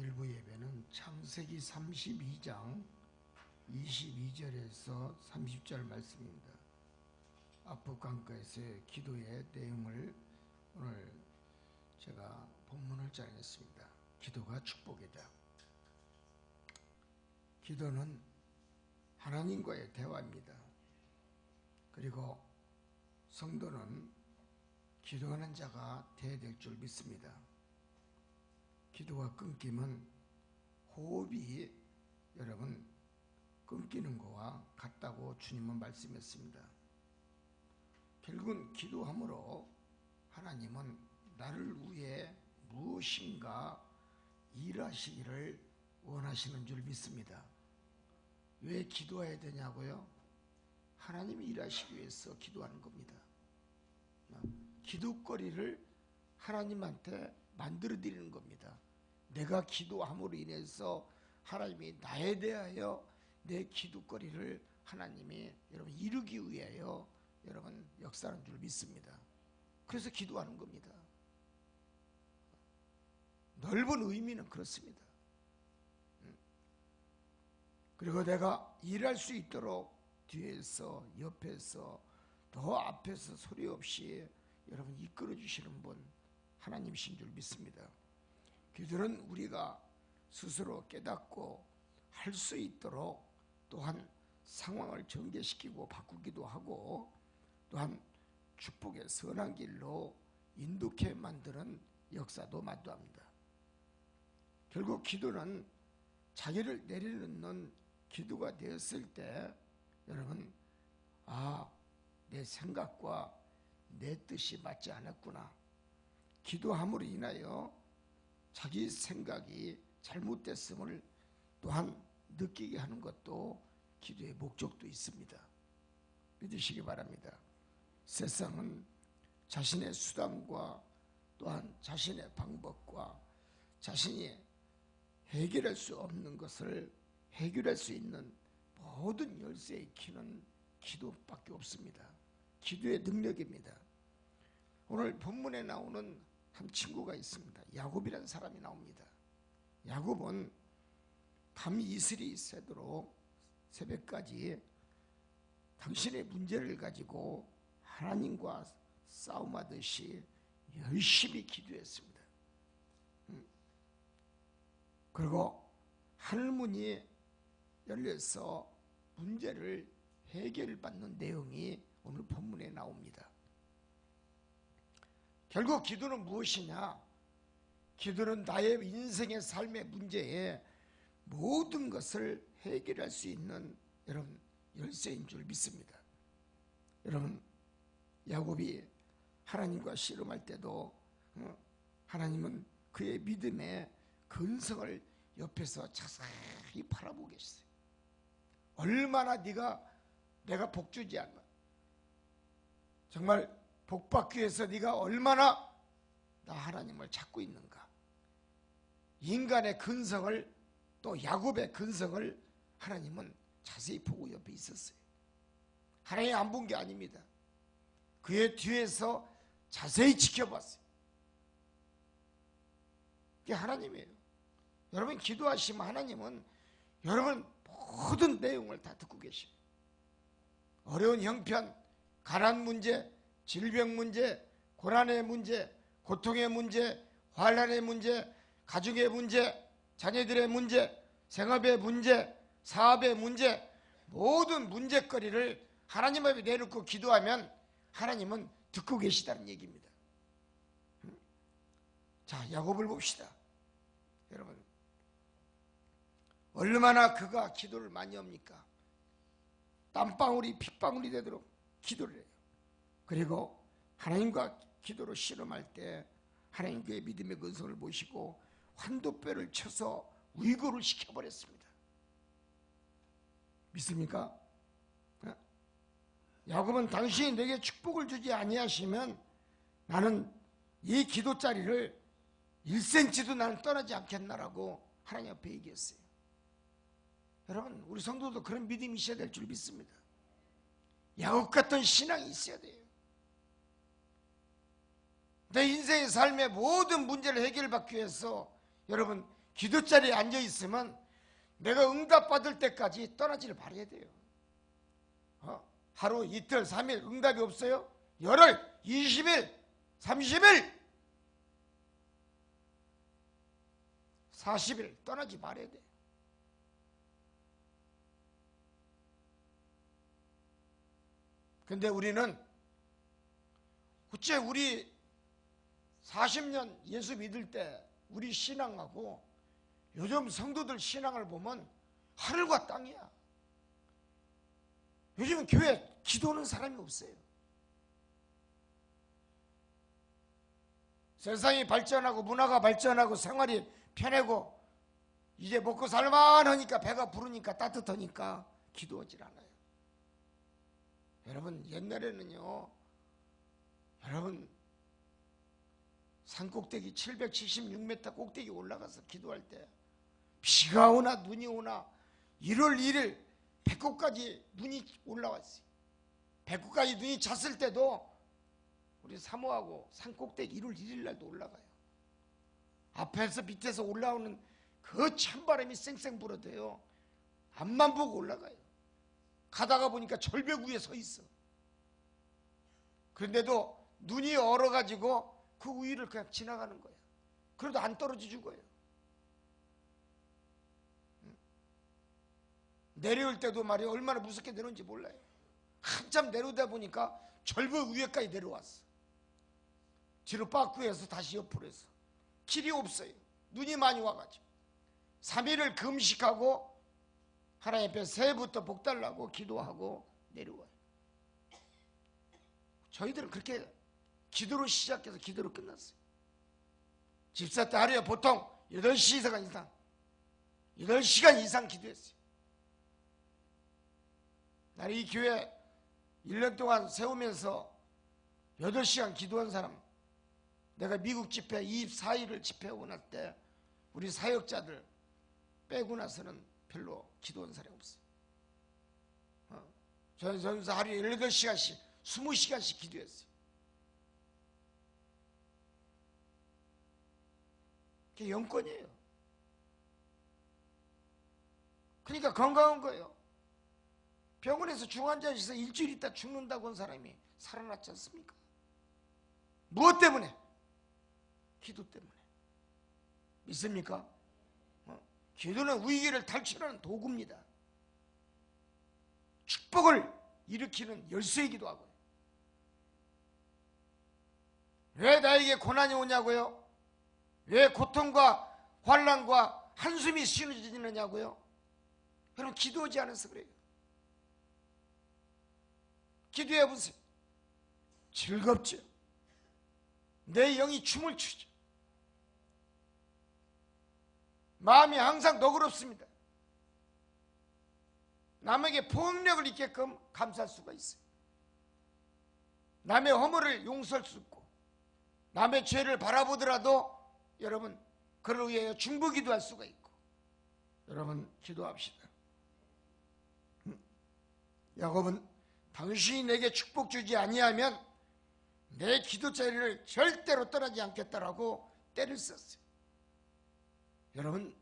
일부 예배는 창세기 32장 22절에서 30절 말씀입니다. 압법강가에서의 기도의 내용을 오늘 제가 본문을 짜냈습니다. 기도가 축복이다. 기도는 하나님과의 대화입니다. 그리고 성도는 기도하는 자가 되어야 될 줄 믿습니다. 기도가 끊기면 호흡이 여러분 끊기는 것과 같다고 주님은 말씀했습니다. 결국은 기도함으로 하나님은 나를 위해 무엇인가 일하시기를 원하시는 줄 믿습니다. 왜 기도해야 되냐고요? 하나님이 일하시기 위해서 기도하는 겁니다. 기도거리를 하나님한테 만들어 드리는 겁니다. 내가 기도함으로 인해서 하나님이 나에 대하여 내 기도거리를 하나님이 여러분 이루기 위하여 여러분 역사하는 줄 믿습니다. 그래서 기도하는 겁니다. 넓은 의미는 그렇습니다. 그리고 내가 일할 수 있도록 뒤에서 옆에서 더 앞에서 소리 없이 여러분 이끌어 주시는 분 하나님이신 줄 믿습니다. 기도는 우리가 스스로 깨닫고 할 수 있도록 또한 상황을 전개시키고 바꾸기도 하고 또한 축복의 선한 길로 인도케 만드는 역사도 마다합니다. 결국 기도는 자기를 내려놓는 기도가 되었을 때 여러분 내 생각과 내 뜻이 맞지 않았구나. 기도함으로 인하여 자기 생각이 잘못됐음을 또한 느끼게 하는 것도 기도의 목적도 있습니다. 믿으시기 바랍니다. 세상은 자신의 수단과 또한 자신의 방법과 자신이 해결할 수 없는 것을 해결할 수 있는 모든 열쇠의 키는 기도밖에 없습니다. 기도의 능력입니다. 오늘 본문에 나오는 한 친구가 있습니다. 야곱이라는 사람이 나옵니다. 야곱은 밤 이슬이 새도록 새벽까지 당신의 문제를 가지고 하나님과 싸움하듯이 열심히 기도했습니다. 그리고 하늘문이 열려서 문제를 해결받는 내용이 오늘 본문에 나옵니다. 결국 기도는 무엇이냐? 기도는 나의 인생의 삶의 문제에 모든 것을 해결할 수 있는 여러분 열쇠인 줄 믿습니다. 여러분 야곱이 하나님과 씨름할 때도 하나님은 그의 믿음의 근성을 옆에서 자세히 바라보고 계셨어요. 얼마나 내가 복 주지 않나. 정말 복 받기 위해서 네가 얼마나 나 하나님을 찾고 있는가. 인간의 근성을 또 야곱의 근성을 하나님은 자세히 보고 옆에 있었어요. 하나님 안 본 게 아닙니다. 그의 뒤에서 자세히 지켜봤어요. 그게 하나님이에요. 여러분 기도하시면 하나님은 여러분 모든 내용을 다 듣고 계십니다. 어려운 형편, 가난 문제, 질병 문제, 고난의 문제, 고통의 문제, 환난의 문제, 가족의 문제, 자녀들의 문제, 생업의 문제, 사업의 문제, 모든 문제거리를 하나님 앞에 내놓고 기도하면 하나님은 듣고 계시다는 얘기입니다. 자, 야곱을 봅시다. 여러분 얼마나 그가 기도를 많이 합니까? 땀방울이 핏방울이 되도록 기도를 해요. 그리고 하나님과 기도로 씨름할 때 하나님 그의 믿음의 근성을 보시고 환도뼈를 쳐서 위고를 시켜버렸습니다. 믿습니까? 야곱은 당신이 내게 축복을 주지 아니하시면 나는 이 기도자리를 1cm도 나는 떠나지 않겠나라고 하나님 앞에 얘기했어요. 여러분 우리 성도도 그런 믿음이 있어야 될 줄 믿습니다. 야곱 같은 신앙이 있어야 돼요. 내 인생의 삶의 모든 문제를 해결받기 위해서 여러분 기도 자리에 앉아 있으면 내가 응답받을 때까지 떠나지를 말아야 돼요. 하루, 이틀, 3일 응답이 없어요? 열흘, 20일, 30일, 40일 떠나지 말아야 돼. 근데 우리는 어째 우리 40년 예수 믿을 때 우리 신앙하고 요즘 성도들 신앙을 보면 하늘과 땅이야. 요즘은 교회에 기도하는 사람이 없어요. 세상이 발전하고 문화가 발전하고 생활이 편하고 이제 먹고 살만하니까 배가 부르니까 따뜻하니까 기도하질 않아요. 여러분 옛날에는요, 여러분 산꼭대기 776m 꼭대기 올라가서 기도할 때 비가 오나 눈이 오나 1월 1일 백호까지 눈이 올라왔어요. 백호까지 눈이 찼을 때도 우리 사모하고 산꼭대기 1월 1일 날도 올라가요. 앞에서 밑에서 올라오는 그 찬바람이 쌩쌩 불어도요 앞만 보고 올라가요. 가다가 보니까 절벽 위에 서 있어. 그런데도 눈이 얼어가지고 그 위를 그냥 지나가는 거야. 그래도 안 떨어져 죽어요. 내려올 때도 말이야 얼마나 무섭게 내려오는지 몰라요. 한참 내려오다 보니까 절벽 위에까지 내려왔어. 뒤로 빠꾸해서 다시 옆으로 해서 길이 없어요. 눈이 많이 와가지고 3일을 금식하고 하나님 앞에 새해부터 복 달라고 기도하고 내려와요. 저희들은 그렇게 기도로 시작해서 기도로 끝났어요. 집사 때 하루에 보통 8시간 이상 8시간 이상 기도했어요. 나는 이 교회 1년 동안 세우면서 8시간 기도한 사람, 내가 미국 집회 24일을 집회하고 날 때 우리 사역자들 빼고 나서는 별로 기도한 사람이 없어요. 저는 하루에 18시간씩 20시간씩 기도했어요. 그게 영권이에요. 그러니까 건강한 거예요. 병원에서 중환자실에 있어 일주일 있다 죽는다고 한 사람이 살아났지 않습니까? 무엇 때문에? 기도 때문에. 믿습니까? 기도는 위기를 탈출하는 도구입니다. 축복을 일으키는 열쇠이기도 하고요. 왜 나에게 고난이 오냐고요? 왜 고통과 환난과 한숨이 쉬어지느냐고요? 여러분 기도하지 않아서 그래요. 기도해 보세요. 즐겁죠. 내 영이 춤을 추죠. 마음이 항상 너그럽습니다. 남에게 폭력을 입게끔 감사할 수가 있어요. 남의 허물을 용서할 수 있고 남의 죄를 바라보더라도 여러분 그를 위하여 중보기도할 수가 있고. 여러분 기도합시다. 야곱은 당신이 내게 축복 주지 아니하면 내 기도 자리를 절대로 떠나지 않겠다라고 때를 썼어요. 여러분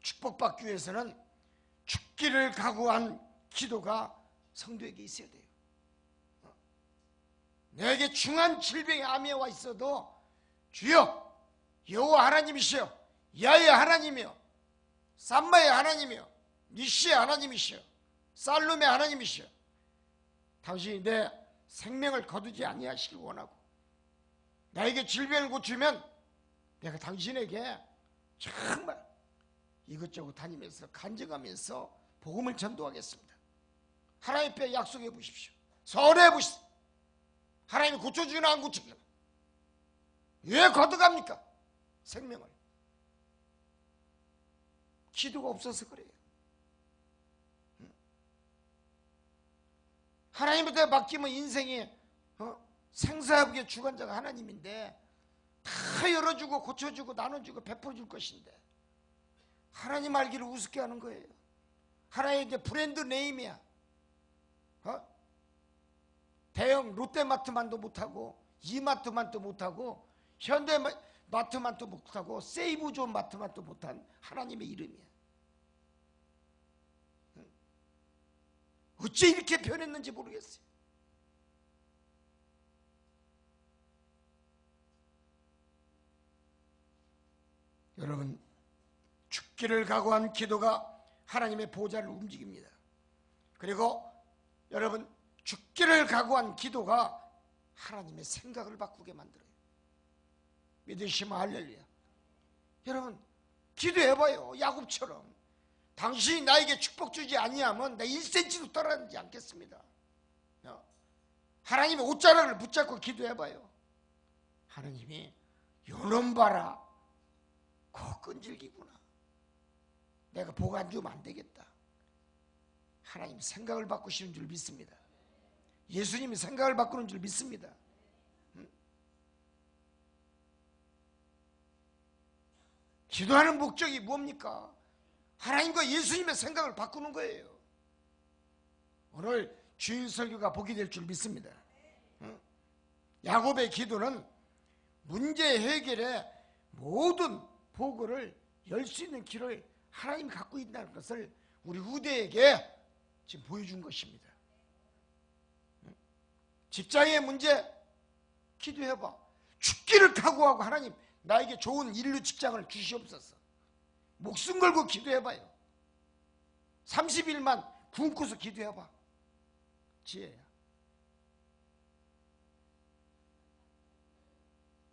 축복받기 위해서는 죽기를 각오한 기도가 성도에게 있어야 돼요. 내게 중한 질병이 암에 와 있어도 주여 여호와 하나님이시여 야훼 하나님이여 삼마의 하나님이여 니시의 하나님이시여 살룸의 하나님이시여 당신이 내 생명을 거두지 아니하시길 원하고 나에게 질병을 고치면 내가 당신에게 정말 이것저것 다니면서 간증하면서 복음을 전도하겠습니다. 하나님 앞에 약속해 보십시오. 선언해 보십시오. 하나님이 고쳐주나 안 고쳐주나 왜 거둬갑니까? 생명을. 기도가 없어서 그래요. 하나님한테 맡기면 인생이 생사하게 주관자가 하나님인데 다 열어주고 고쳐주고 나눠주고 베풀어줄 것인데 하나님 알기를 우습게 하는 거예요. 하나님의 이제 브랜드 네임이야. 대형 롯데마트만도 못하고 이마트만도 못하고 현대 마트만도 못하고 세이브 존 마트만도 못한 하나님의 이름이야. 어째 이렇게 변했는지 모르겠어요. 여러분, 죽기를 각오한 기도가 하나님의 보좌를 움직입니다. 그리고 여러분, 죽기를 각오한 기도가 하나님의 생각을 바꾸게 만들어요. 믿으시면 할렐루야. 여러분, 기도해봐요. 야곱처럼. 당신이 나에게 축복 주지 아니하면 나 1cm도 떨어지지 않겠습니다. 하나님의 옷자락을 붙잡고 기도해봐요. 하나님이 요놈 봐라, 그 끈질기구나. 내가 복 안 주면 안 되겠다. 하나님 생각을 바꾸시는 줄 믿습니다. 예수님이 생각을 바꾸는 줄 믿습니다. 기도하는 목적이 뭡니까? 하나님과 예수님의 생각을 바꾸는 거예요. 오늘 주일 설교가 복이 될 줄 믿습니다. 야곱의 기도는 문제 해결에 모든 보고를 열 수 있는 길을 하나님이 갖고 있다는 것을 우리 후대에게 지금 보여준 것입니다. 직장의 문제 기도해봐. 죽기를 각오하고 하나님 나에게 좋은 인류 직장을 주시옵소서. 목숨 걸고 기도해봐요. 30일만 굶고서 기도해봐. 지혜야.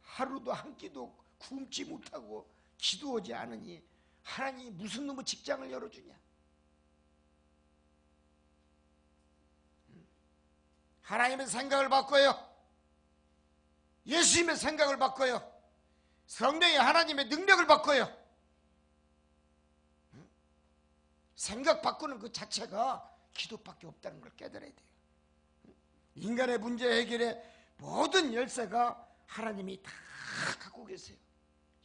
하루도 한 끼도 굶지 못하고 기도하지 않으니 하나님이 무슨 놈의 직장을 열어주냐. 하나님의 생각을 바꿔요. 예수님의 생각을 바꿔요. 성령의 하나님의 능력을 바꿔요. 생각 바꾸는 그 자체가 기도밖에 없다는 걸 깨달아야 돼요. 인간의 문제 해결에 모든 열쇠가 하나님이 다 갖고 계세요.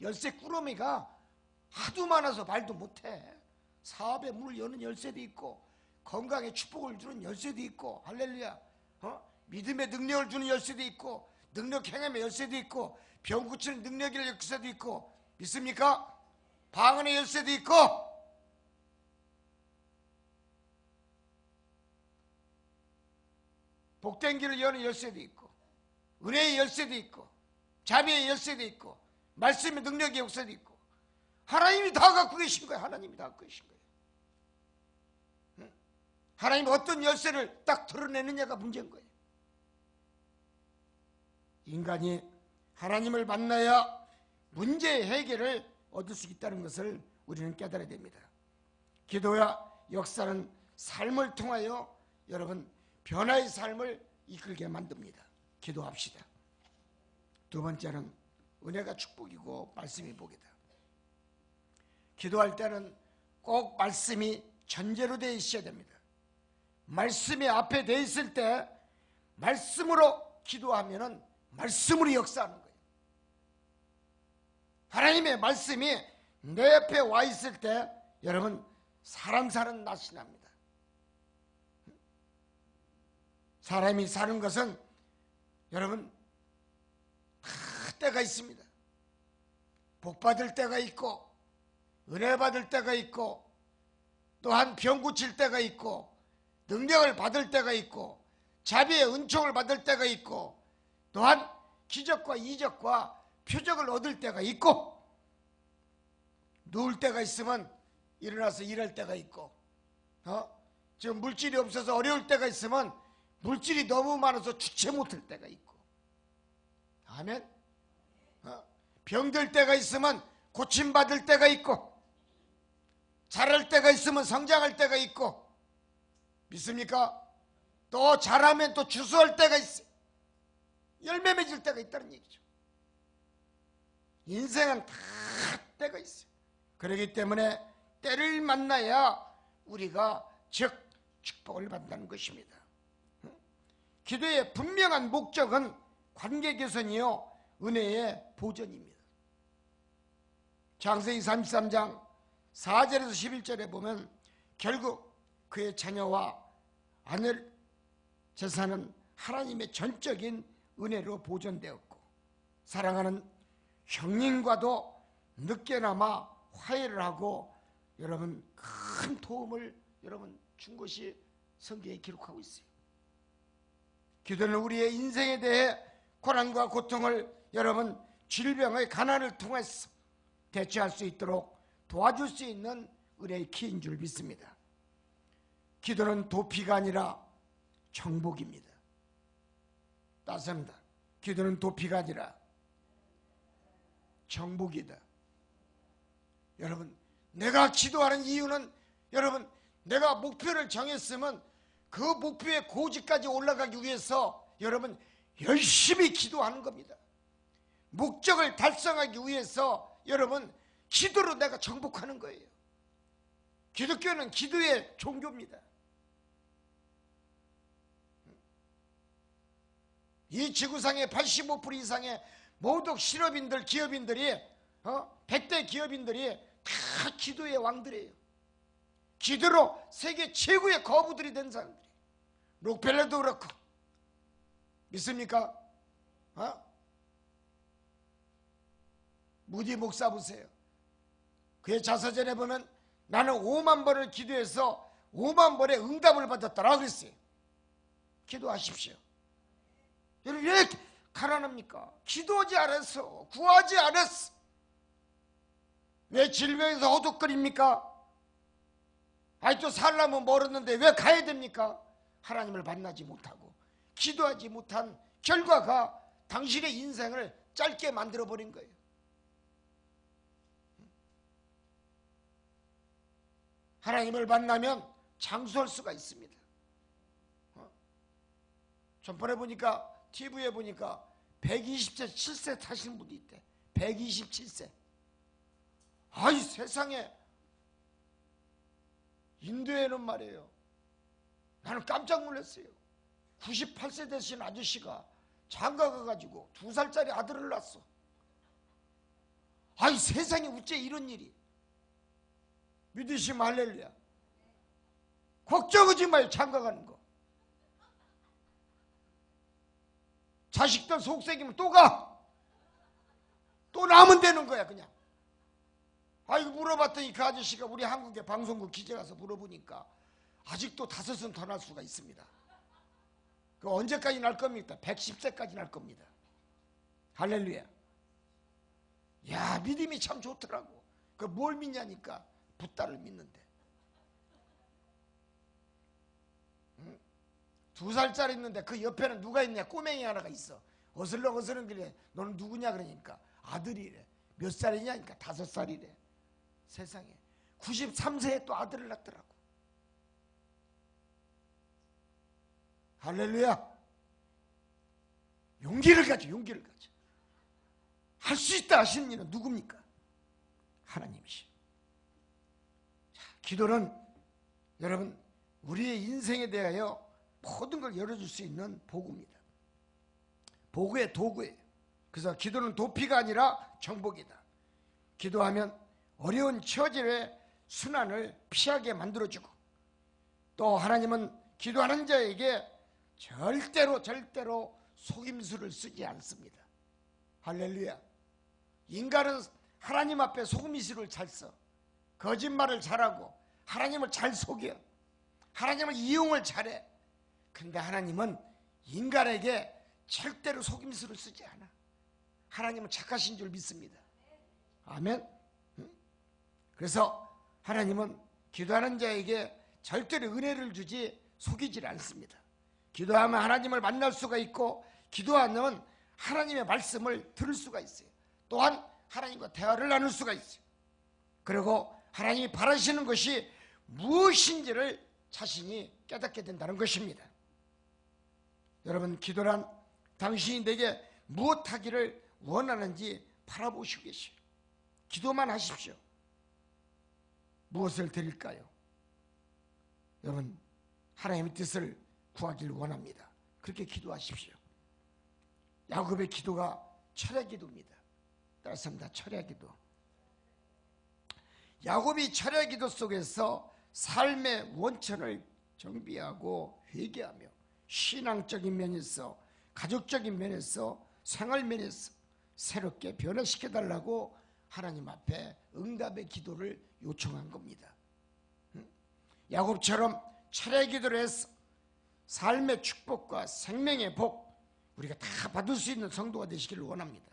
열쇠 꾸러미가 하도 많아서 말도 못해. 사업의 문을 여는 열쇠도 있고, 건강에 축복을 주는 열쇠도 있고, 할렐루야. 믿음의 능력을 주는 열쇠도 있고, 능력 행함의 열쇠도 있고, 병 고치는 능력의 열쇠도 있고, 믿습니까? 방언의 열쇠도 있고, 복된 길을 여는 열쇠도 있고, 은혜의 열쇠도 있고, 자비의 열쇠도 있고, 말씀의 능력의 역사도 있고, 하나님이 다 갖고 계신 거예요. 하나님이 다 갖고 계신 거예요. 하나님이 어떤 열쇠를 딱 드러내느냐가 문제인 거예요. 인간이 하나님을 만나야 문제의 해결을 얻을 수 있다는 것을 우리는 깨달아야 됩니다. 기도야 역사는 삶을 통하여 여러분 변화의 삶을 이끌게 만듭니다. 기도합시다. 두 번째는 은혜가 축복이고 말씀이 복이다. 기도할 때는 꼭 말씀이 전제로 되어 있어야 됩니다. 말씀이 앞에 되어 있을 때 말씀으로 기도하면은 말씀으로 역사하는 거예요. 하나님의 말씀이 내 옆에 와 있을 때 여러분 사람 사는 낯이 납니다. 사람이 사는 것은 여러분 다 때가 있습니다. 복 받을 때가 있고 은혜 받을 때가 있고 또한 병 고칠 때가 있고 능력을 받을 때가 있고 자비의 은총을 받을 때가 있고 또한 기적과 이적과 표적을 얻을 때가 있고 누울 때가 있으면 일어나서 일할 때가 있고 지금 물질이 없어서 어려울 때가 있으면 물질이 너무 많아서 주체 못할 때가 있고 아멘. 병들 때가 있으면 고침받을 때가 있고 자랄 때가 있으면 성장할 때가 있고 믿습니까? 또 자라면 또 주수할 때가 있어요. 열매 맺을 때가 있다는 얘기죠. 인생은 다 때가 있어요. 그렇기 때문에 때를 만나야 우리가 즉 축복을 받는다는 것입니다. 기도의 분명한 목적은 관계 개선이요 은혜의 보전입니다. 창세기 33장 4절에서 11절에 보면 결국 그의 자녀와 아들 재산은 하나님의 전적인 은혜로 보존되었고 사랑하는 형님과도 늦게나마 화해를 하고 여러분 큰 도움을 여러분 준 것이 성경에 기록하고 있어요. 기도는 우리의 인생에 대해 고난과 고통을 여러분 질병의 가난을 통해서 대처할 수 있도록 도와줄 수 있는 은혜의 키인 줄 믿습니다. 기도는 도피가 아니라 정복입니다. 따스합니다. 기도는 도피가 아니라 정복이다. 여러분, 내가 기도하는 이유는 여러분, 내가 목표를 정했으면 그 목표의 고지까지 올라가기 위해서 여러분 열심히 기도하는 겁니다. 목적을 달성하기 위해서 여러분 기도로 내가 정복하는 거예요. 기독교는 기도의 종교입니다. 이 지구상의 85% 이상의 모든 실업인들, 기업인들이 100대 기업인들이 다 기도의 왕들이에요. 기도로 세계 최고의 거부들이 된 사람들이. 록펠러도 그렇고. 믿습니까? 무디 목사 보세요. 그의 자서전에 보면 나는 5만 번을 기도해서 5만 번의 응답을 받았다라고 그랬어요. 기도하십시오. 여러분 왜 가난합니까? 기도하지 않았어. 구하지 않았어. 왜 질병에서 허덕거립니까? 아직도 살려면 멀었는데 왜 가야 됩니까? 하나님을 만나지 못하고 기도하지 못한 결과가 당신의 인생을 짧게 만들어버린 거예요. 하나님을 만나면 장수할 수가 있습니다. 전번에 보니까 TV에 보니까 127세 타신 분이 있대. 127세. 아이 세상에, 인도에는 말이에요. 나는 깜짝 놀랐어요. 98세 되신 아저씨가 장가 가가지고 2살짜리 아들을 낳았어. 아이 세상에 어째 이런 일이. 믿으시면 할렐루야. 걱정하지 마요. 장가 가는 거. 자식들 속색이면 또 가. 또 나면 되는 거야 그냥. 아이고 물어봤더니 그 아저씨가 우리 한국의 방송국 기자 가서 물어보니까 아직도 5은 더 날 수가 있습니다. 그 언제까지 날 겁니까? 110세까지 날 겁니다. 할렐루야. 야 믿음이 참 좋더라고. 그 뭘 믿냐니까 붓다를 믿는데. 2살짜리 있는데 그 옆에는 누가 있냐? 꼬맹이 하나가 있어. 어슬렁어슬렁 그래. 너는 누구냐 그러니까 아들이래. 몇 살이냐? 그러니까 5살이래. 세상에 93세에 또 아들을 낳더라고. 할렐루야. 용기를 가져. 용기를 가져. 할 수 있다 하시는 이는 누굽니까? 하나님이시. 기도는 여러분 우리의 인생에 대하여 모든 걸 열어줄 수 있는 도구입니다. 보고의 도구예요. 그래서 기도는 도피가 아니라 정복이다. 기도하면 어려운 처절의 순환을 피하게 만들어주고, 또 하나님은 기도하는 자에게 절대로 속임수를 쓰지 않습니다. 할렐루야. 인간은 하나님 앞에 속임수를 잘 써. 거짓말을 잘하고 하나님을 잘 속여. 하나님을 이용을 잘해. 근데 하나님은 인간에게 절대로 속임수를 쓰지 않아. 하나님은 착하신 줄 믿습니다. 아멘. 그래서 하나님은 기도하는 자에게 절대로 은혜를 주지 속이질 않습니다. 기도하면 하나님을 만날 수가 있고, 기도하면 하나님의 말씀을 들을 수가 있어요. 또한 하나님과 대화를 나눌 수가 있어요. 그리고 하나님이 바라시는 것이 무엇인지를 자신이 깨닫게 된다는 것입니다. 여러분, 기도란 당신이 내게 무엇하기를 원하는지 바라보시고 계시오. 기도만 하십시오. 무엇을 드릴까요? 여러분, 하나님의 뜻을 구하길 원합니다. 그렇게 기도하십시오. 야곱의 기도가 철야 기도입니다. 따라서입니다. 철야 기도. 야곱이 철야 기도 속에서 삶의 원천을 정비하고 회개하며 신앙적인 면에서, 가족적인 면에서, 생활 면에서 새롭게 변화시켜달라고 하나님 앞에 응답의 기도를 요청한 겁니다. 야곱처럼 철의 기도를 해서 삶의 축복과 생명의 복 우리가 다 받을 수 있는 성도가 되시기를 원합니다.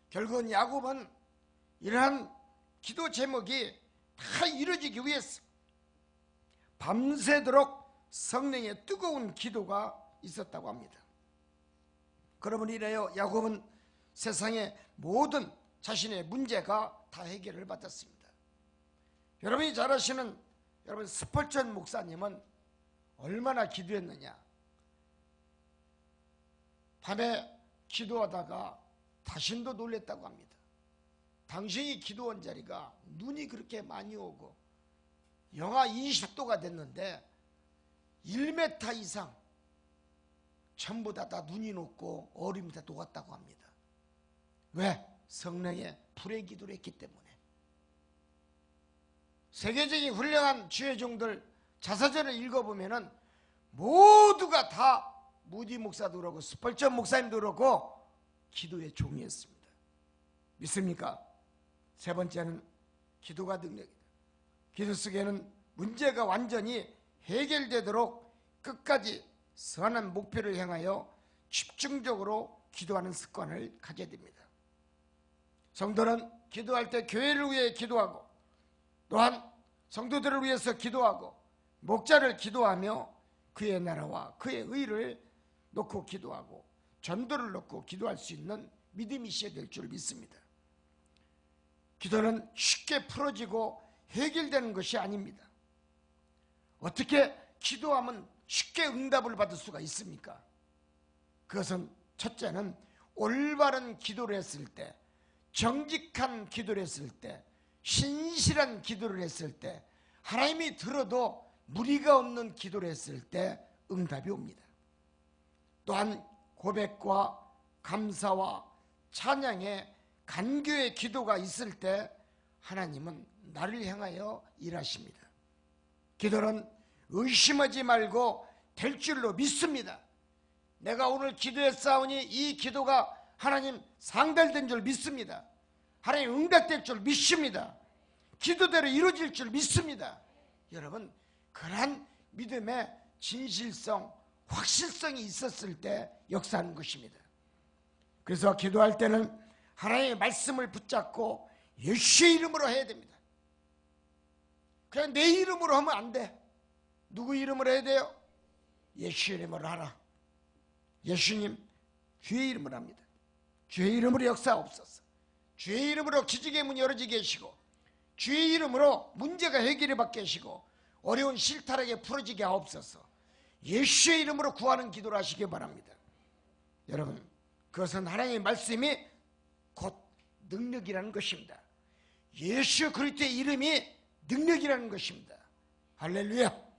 결국은 야곱은 이러한 기도 제목이 다 이루어지기 위해서 밤새도록 성령의 뜨거운 기도가 있었다고 합니다. 그러면 이래요, 야곱은 세상의 모든 자신의 문제가 다 해결을 받았습니다. 여러분이 잘 아시는 여러분 스펄전 목사님은 얼마나 기도했느냐. 밤에 기도하다가 자신도 놀랬다고 합니다. 당신이 기도한 자리가 눈이 그렇게 많이 오고 영하 20도가 됐는데 1m 이상 전부 다 눈이 녹고 얼음이 다 녹았다고 합니다. 왜? 성령의 불의 기도를 했기 때문에. 세계적인 훌륭한 주의 종들 자서전을 읽어보면은 모두가 다 무디 목사도 그렇고 스펄전 목사님도 그렇고 기도의 종이었습니다. 믿습니까? 세 번째는 기도가 능력이다. 기도 속에는 문제가 완전히 해결되도록 끝까지 선한 목표를 향하여 집중적으로 기도하는 습관을 갖게 됩니다. 성도는 기도할 때 교회를 위해 기도하고 또한 성도들을 위해서 기도하고 목자를 기도하며 그의 나라와 그의 의를 놓고 기도하고 전도를 놓고 기도할 수 있는 믿음이 있어야 될 줄 믿습니다. 기도는 쉽게 풀어지고 해결되는 것이 아닙니다. 어떻게 기도하면 쉽게 응답을 받을 수가 있습니까? 그것은 첫째는 올바른 기도를 했을 때, 정직한 기도를 했을 때, 신실한 기도를 했을 때, 하나님이 들어도 무리가 없는 기도를 했을 때 응답이 옵니다. 또한 고백과 감사와 찬양의 간교의 기도가 있을 때 하나님은 나를 향하여 일하십니다. 기도는 의심하지 말고 될 줄로 믿습니다. 내가 오늘 기도했사오니 이 기도가 하나님 상달된 줄 믿습니다. 하나님 응답될 줄 믿습니다. 기도대로 이루어질 줄 믿습니다. 여러분, 그러한 믿음의 진실성, 확실성이 있었을 때 역사하는 것입니다. 그래서 기도할 때는 하나님의 말씀을 붙잡고 예수의 이름으로 해야 됩니다. 그냥 내 이름으로 하면 안 돼. 누구 이름으로 해야 돼요? 예수의 이름으로 하라. 예수님, 주의 이름으로 합니다. 주의 이름으로 역사하옵소서. 주의 이름으로 기적의 문이 열어지게 하시고 주의 이름으로 문제가 해결이 받게 하시고 어려운 실타락에 풀어지게 하옵소서. 예수의 이름으로 구하는 기도를 하시기 바랍니다. 여러분, 그것은 하나님의 말씀이 곧 능력이라는 것입니다. 예수 그리스도의 이름이 능력이라는 것입니다. 할렐루야.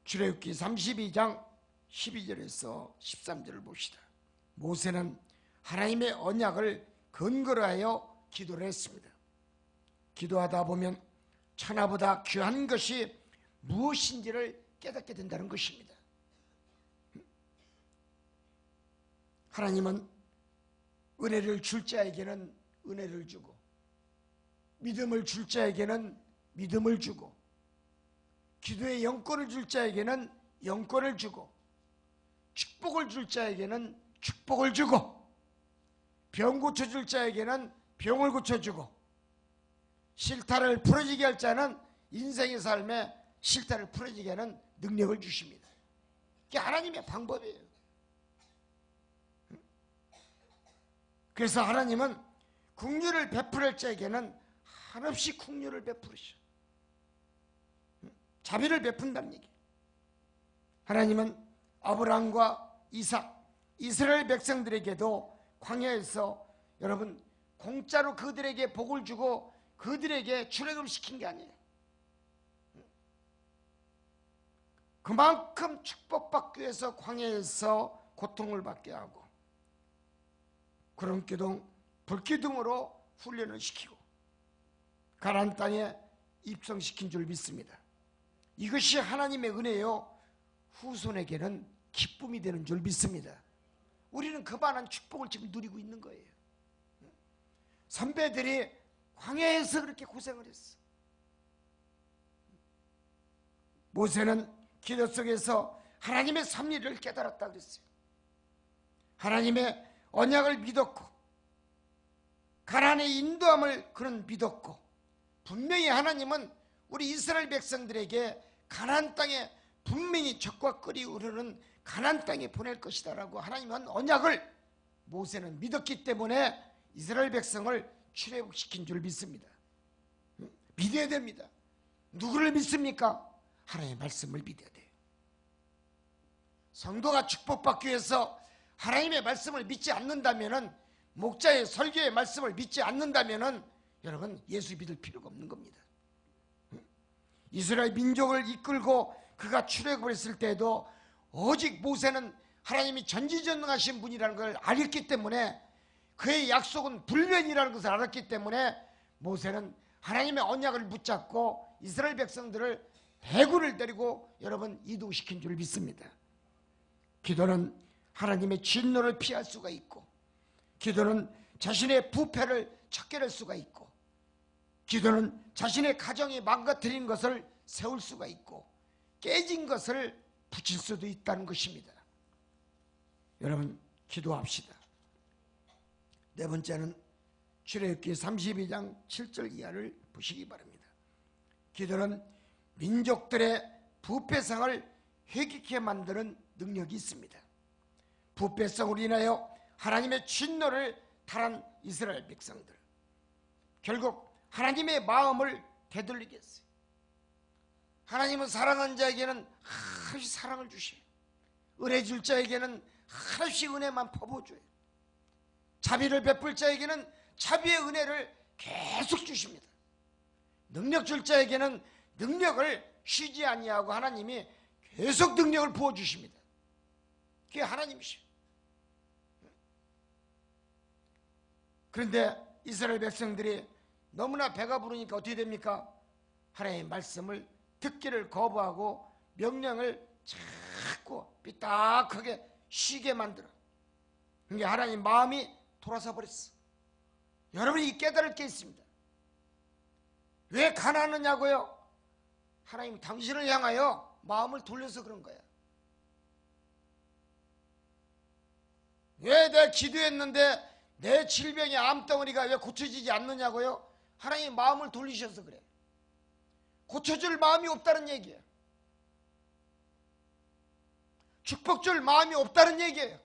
출애굽기 32장 12절에서 13절을 봅시다. 모세는 하나님의 언약을 근거로 하여 기도를 했습니다. 기도하다 보면 천하보다 귀한 것이 무엇인지를 깨닫게 된다는 것입니다. 하나님은 은혜를 줄 자에게는 은혜를 주고 믿음을 줄 자에게는 믿음을 주고 기도의 영권을 줄 자에게는 영권을 주고 축복을 줄 자에게는 축복을 주고 병 고쳐줄 자에게는 병을 고쳐주고 실타를 풀어지게 할 자는 인생의 삶에 실타를 풀어지게 하는 능력을 주십니다. 그게 하나님의 방법이에요. 그래서 하나님은 긍휼을 베풀 자에게는 한없이 긍휼을 베푸시오. 자비를 베푼다는 얘기. 하나님은 아브라함과 이삭, 이스라엘 백성들에게도 광야에서 여러분 공짜로 그들에게 복을 주고 그들에게 출애굽시킨 게 아니에요. 그만큼 축복받기 위해서 광야에서 고통을 받게 하고 구름기둥, 불기둥으로 훈련을 시키고 가나안 땅에 입성시킨 줄 믿습니다. 이것이 하나님의 은혜요 후손에게는 기쁨이 되는 줄 믿습니다. 우리는 그만한 축복을 지금 누리고 있는 거예요. 선배들이 광야에서 그렇게 고생을 했어. 모세는 기도 속에서 하나님의 섭리를 깨달았다 그랬어요. 하나님의 언약을 믿었고 가나안의 인도함을 그는 믿었고, 분명히 하나님은 우리 이스라엘 백성들에게 가나안 땅에 분명히 적과 꿀이 흐르는 가나안 땅에 보낼 것이다라고 하나님은 언약을 모세는 믿었기 때문에 이스라엘 백성을 출애굽시킨 줄 믿습니다. 믿어야 됩니다. 누구를 믿습니까? 하나님의 말씀을 믿어야 돼요. 성도가 축복받기 위해서 하나님의 말씀을 믿지 않는다면은, 목자의 설교의 말씀을 믿지 않는다면은 여러분 예수 믿을 필요가 없는 겁니다. 이스라엘 민족을 이끌고 그가 출애굽을 했을 때에도 오직 모세는 하나님이 전지전능하신 분이라는 걸 알았기 때문에, 그의 약속은 불변이라는 것을 알았기 때문에 모세는 하나님의 언약을 붙잡고 이스라엘 백성들을 대군을 데리고 여러분 이동시킨 줄 믿습니다. 기도는 하나님의 진노를 피할 수가 있고, 기도는 자신의 부패를 척결할 수가 있고, 기도는 자신의 가정이 망가뜨린 것을 세울 수가 있고, 깨진 것을 붙일 수도 있다는 것입니다. 여러분 기도합시다. 네 번째는 출애굽기 32장 7절 이하를 보시기 바랍니다. 기도는 민족들의 부패성을 회개케 만드는 능력이 있습니다. 부패성으로 인하여 하나님의 진노를 당한 이스라엘 백성들, 결국 하나님의 마음을 되돌리게 했어요. 하나님은 사랑하는 자에게는 한없이 사랑을 주셔요. 은혜 줄 자에게는 한없이 은혜만 퍼부어줘요. 자비를 베풀 자에게는 자비의 은혜를 계속 주십니다. 능력 줄 자에게는 능력을 쉬지 아니하고 하나님이 계속 능력을 부어주십니다. 그게 하나님이시죠. 그런데 이스라엘 백성들이 너무나 배가 부르니까 어떻게 됩니까? 하나님의 말씀을 듣기를 거부하고 명령을 자꾸 삐딱하게 쉬게 만들어. 그러니까 하나님 마음이 돌아서 버렸어. 여러분이 깨달을 게 있습니다. 왜 가난하냐고요? 하나님이 당신을 향하여 마음을 돌려서 그런 거야. 왜 내가 기도했는데 내 질병의 암덩어리가 왜 고쳐지지 않느냐고요? 하나님이 마음을 돌리셔서 그래. 고쳐줄 마음이 없다는 얘기예요. 축복 줄 마음이 없다는 얘기예요.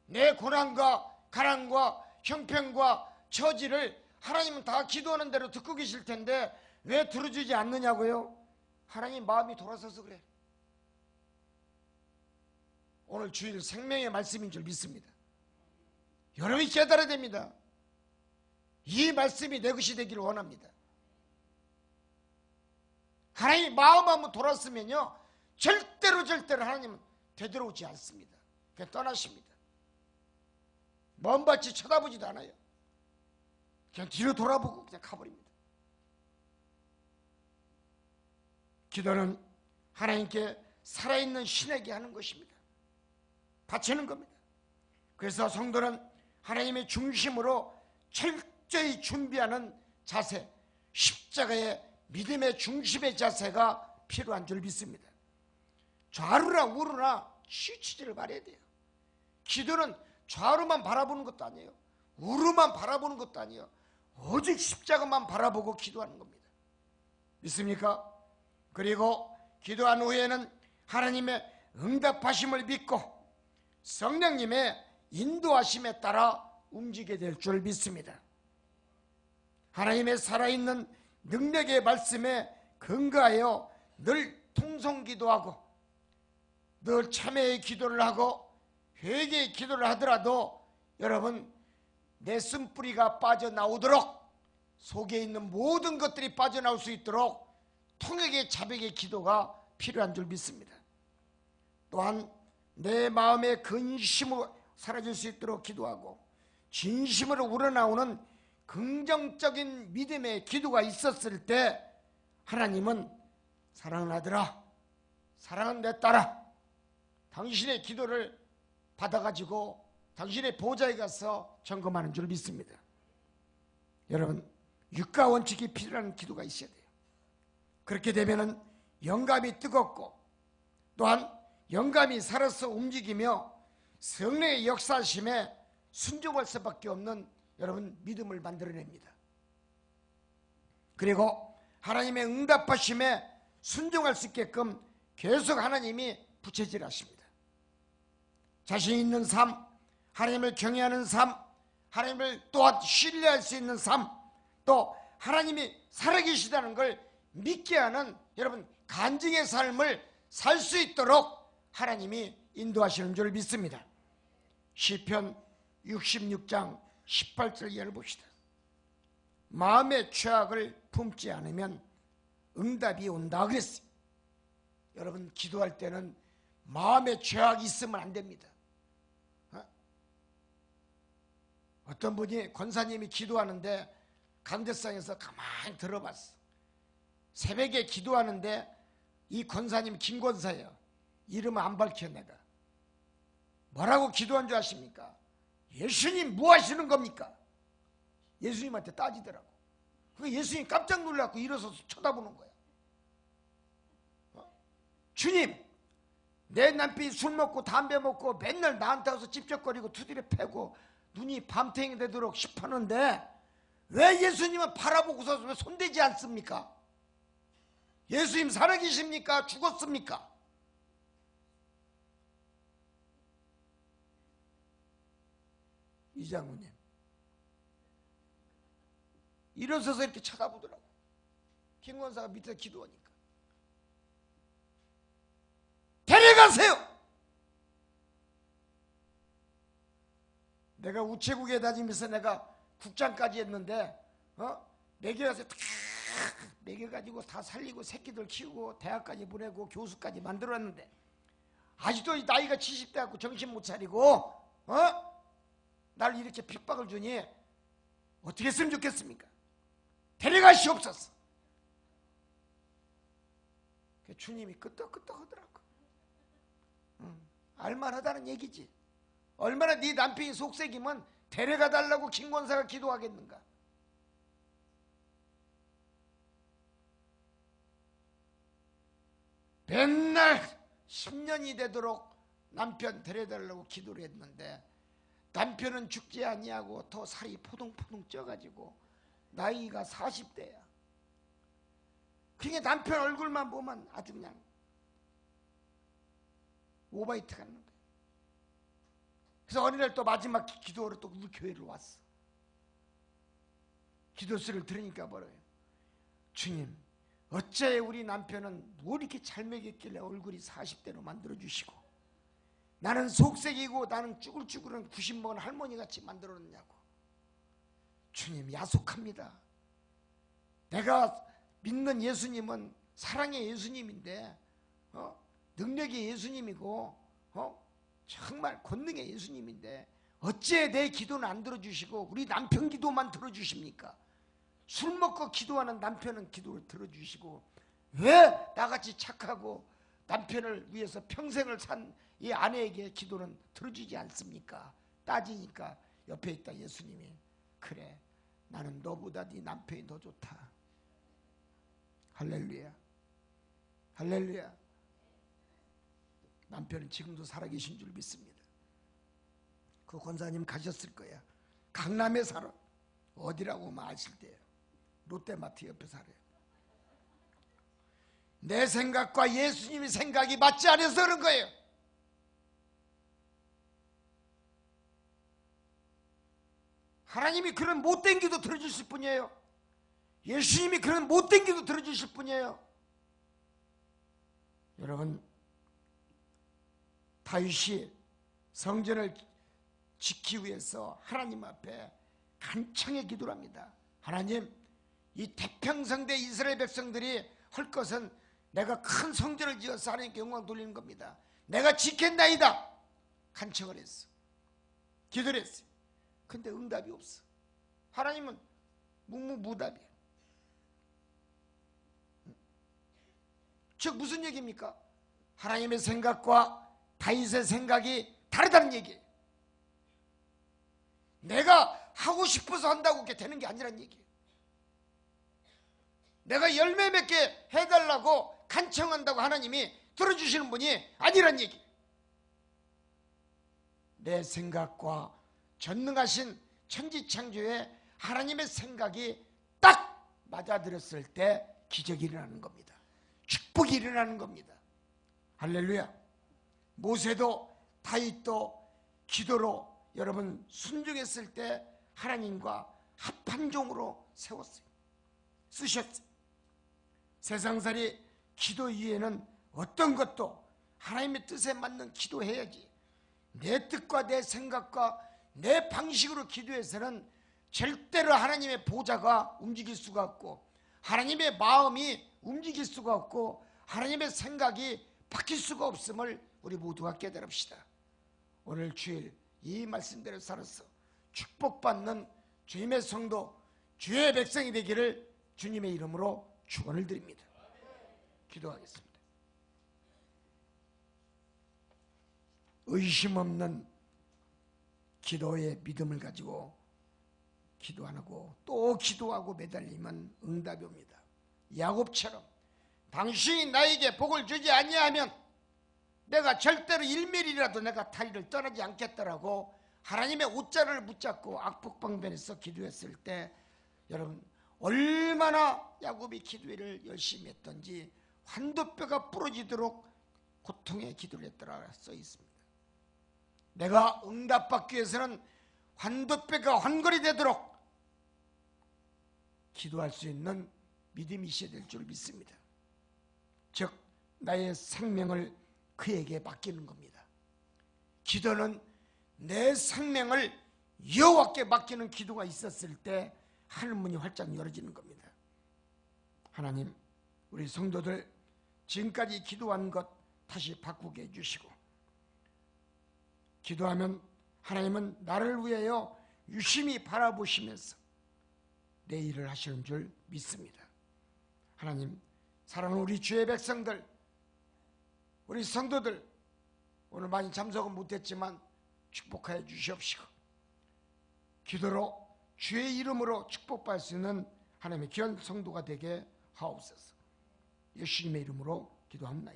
내 고난과 가난과 형편과 처지를 하나님은 다 기도하는 대로 듣고 계실 텐데 왜 들어주지 않느냐고요? 하나님 마음이 돌아서서 그래. 오늘 주일 생명의 말씀인 줄 믿습니다. 여러분이 깨달아야 됩니다. 이 말씀이 내 것이 되기를 원합니다. 하나님 마음 한번 돌았으면요 절대로 하나님은 되돌아오지 않습니다. 그냥 떠나십니다. 먼밭이 쳐다보지도 않아요. 그냥 뒤로 돌아보고 그냥 가버립니다. 기도는 하나님께 살아있는 신에게 하는 것입니다. 바치는 겁니다. 그래서 성도는 하나님의 중심으로 철저히 준비하는 자세, 십자가의 믿음의 중심의 자세가 필요한 줄 믿습니다. 좌루나 우루나 치우치지를 말아야 돼요. 기도는 좌루만 바라보는 것도 아니에요. 우루만 바라보는 것도 아니에요. 오직 십자가만 바라보고 기도하는 겁니다. 믿습니까? 그리고 기도한 후에는 하나님의 응답하심을 믿고 성령님의 인도하심에 따라 움직이게 될 줄 믿습니다. 하나님의 살아있는 능력의 말씀에 근거하여 늘 통성기도하고 늘 참회의 기도를 하고 회개의 기도를 하더라도 여러분 내 쓴뿌리가 빠져나오도록 속에 있는 모든 것들이 빠져나올 수 있도록 통역의 자백의 기도가 필요한 줄 믿습니다. 또한 내 마음의 근심으로 사라질 수 있도록 기도하고 진심으로 우러나오는 긍정적인 믿음의 기도가 있었을 때 하나님은 사랑하는 아들아, 사랑하는 내 딸아, 당신의 기도를 받아가지고 당신의 보좌에 가서 점검하는 줄 믿습니다. 여러분, 육가 원칙이 필요한 기도가 있어야 돼요. 그렇게 되면은 영감이 뜨겁고 또한 영감이 살아서 움직이며 성령의 역사심에 순종할 수밖에 없는 여러분 믿음을 만들어냅니다. 그리고 하나님의 응답하심에 순종할 수 있게끔 계속 하나님이 부채질하십니다. 자신 있는 삶, 하나님을 경외하는 삶, 하나님을 또한 신뢰할 수 있는 삶, 또 하나님이 살아계시다는 걸 믿게 하는 여러분 간증의 삶을 살 수 있도록 하나님이 인도하시는 줄 믿습니다. 시편 66장 18절 이하를 봅시다. 마음의 죄악을 품지 않으면 응답이 온다 그랬어요. 여러분 기도할 때는 마음의 죄악이 있으면 안 됩니다. 어떤 분이 권사님이 기도하는데 강대상에서 가만히 들어봤어. 새벽에 기도하는데 이 권사님 김권사예요. 이름 안 밝혀 내가. 뭐라고 기도한 줄 아십니까? 예수님 뭐 하시는 겁니까? 예수님한테 따지더라고. 그 예수님 깜짝 놀라고 일어서서 쳐다보는 거야. 주님, 내 남편이 술 먹고 담배 먹고 맨날 나한테 와서 찝쩍거리고 투디를 패고 눈이 밤탱이 되도록 싶었는데 왜 예수님은 바라보고서 왜 손대지 않습니까? 예수님 살아계십니까? 죽었습니까? 이 장로님 일어서서 이렇게 쳐다보더라고. 김 권사가 밑에서 기도하니까. 데려가세요. 내가 우체국에 다니면서 내가 국장까지 했는데 먹여가서 먹여가지고 다 살리고 새끼들 키우고 대학까지 보내고 교수까지 만들어놨는데 아직도 나이가 70대 갖고 정신 못 차리고 나를 이렇게 핍박을 주니 어떻게 했으면 좋겠습니까? 데려가시옵소서. 주님이 끄떡끄떡 하더라고. 알만하다는 얘기지. 얼마나 네 남편이 속색이면 데려가 달라고 김권사가 기도하겠는가. 맨날 10년이 되도록 남편 데려달라고 기도를 했는데 남편은 죽지 아니하고 더 살이 포동포동 쪄가지고 나이가 40대야. 그게 남편 얼굴만 보면 아주 그냥 오바이트 가는 거야. 그래서 어느 날 또 마지막 기도로 또 우리 교회로 왔어. 기도수를 들으니까 뭐래요? 주님, 어째 우리 남편은 뭘 이렇게 잘 먹였길래 얼굴이 40대로 만들어주시고 나는 속색이고 나는 쭈글쭈글한 90 먹은 할머니같이 만들어놨냐고. 주님 야속합니다. 내가 믿는 예수님은 사랑의 예수님인데 능력의 예수님이고 정말 권능의 예수님인데 어째 내 기도는 안 들어주시고 우리 남편 기도만 들어주십니까? 술 먹고 기도하는 남편은 기도를 들어주시고 왜 나같이 착하고 남편을 위해서 평생을 산 이 아내에게 기도는 들어주지 않습니까? 따지니까 옆에 있다 예수님이 그래 나는 너보다 네 남편이 더 좋다. 할렐루야. 할렐루야. 남편은 지금도 살아계신 줄 믿습니다. 그 권사님 가셨을 거야. 강남에 살아. 어디라고 아실 때요. 롯데마트 옆에 살아요. 내 생각과 예수님의 생각이 맞지 않아서 그런 거예요. 하나님이 그런 못된 기도 들어주실 분이에요. 예수님이 그런 못된 기도 들어주실 분이에요. 여러분 다윗이 성전을 지키기 위해서 하나님 앞에 간청의 기도를 합니다. 하나님 이 태평성대 이스라엘 백성들이 할 것은 내가 큰 성전을 지어서 하나님께 영광 돌리는 겁니다. 내가 지켰나이다. 간청을 했어. 기도를 했어요. 근데 응답이 없어. 하나님은 묵묵무답이에요. 즉 무슨 얘기입니까? 하나님의 생각과 다윗의 생각이 다르다는 얘기예요. 내가 하고 싶어서 한다고 그게 되는 게 아니란 얘기예요. 내가 열매 맺게 해달라고 간청한다고 하나님이 들어주시는 분이 아니란 얘기예요. 내 생각과 전능하신 천지창조의 하나님의 생각이 딱 맞아들었을 때 기적이 일어나는 겁니다. 축복이 일어나는 겁니다. 할렐루야. 모세도 다윗도 기도로 여러분 순종했을 때 하나님과 합한 종으로 세웠어요. 쓰셨어요. 세상살이 기도 이외에는 어떤 것도 하나님의 뜻에 맞는 기도해야지. 내 뜻과 내 생각과 내 방식으로 기도해서는 절대로 하나님의 보좌가 움직일 수가 없고 하나님의 마음이 움직일 수가 없고 하나님의 생각이 바뀔 수가 없음을 우리 모두가 깨달읍시다. 오늘 주일 이 말씀대로 살아서 축복받는 주님의 성도, 주의 백성이 되기를 주님의 이름으로 축원을 드립니다. 기도하겠습니다. 의심 없는 기도의 믿음을 가지고 기도 안 하고 또 기도하고 매달리면 응답이 옵니다. 야곱처럼 당신이 나에게 복을 주지 아니하면 내가 절대로 1mm라도 내가 다리를 떠나지 않겠다라고 하나님의 옷자를 붙잡고 악복방변에서 기도했을 때 여러분 얼마나 야곱이 기도를 열심히 했던지 환도뼈가 부러지도록 고통의 기도를 했더라 써 있습니다. 내가 응답받기 위해서는 환도뼈가 환골이 되도록 기도할 수 있는 믿음이 있어야 될 줄 믿습니다. 즉 나의 생명을 그에게 맡기는 겁니다. 기도는 내 생명을 여호와께 맡기는 기도가 있었을 때 하늘문이 활짝 열어지는 겁니다. 하나님, 우리 성도들 지금까지 기도한 것 다시 바꾸게 해주시고 기도하면 하나님은 나를 위하여 유심히 바라보시면서 내 일을 하시는 줄 믿습니다. 하나님, 사랑하는 우리 주의 백성들, 우리 성도들 오늘 많이 참석은 못했지만 축복하여 주시옵시고 기도로 주의 이름으로 축복받을 수 있는 하나님의 귀한 성도가 되게 하옵소서. 예수님의 이름으로 기도합니다.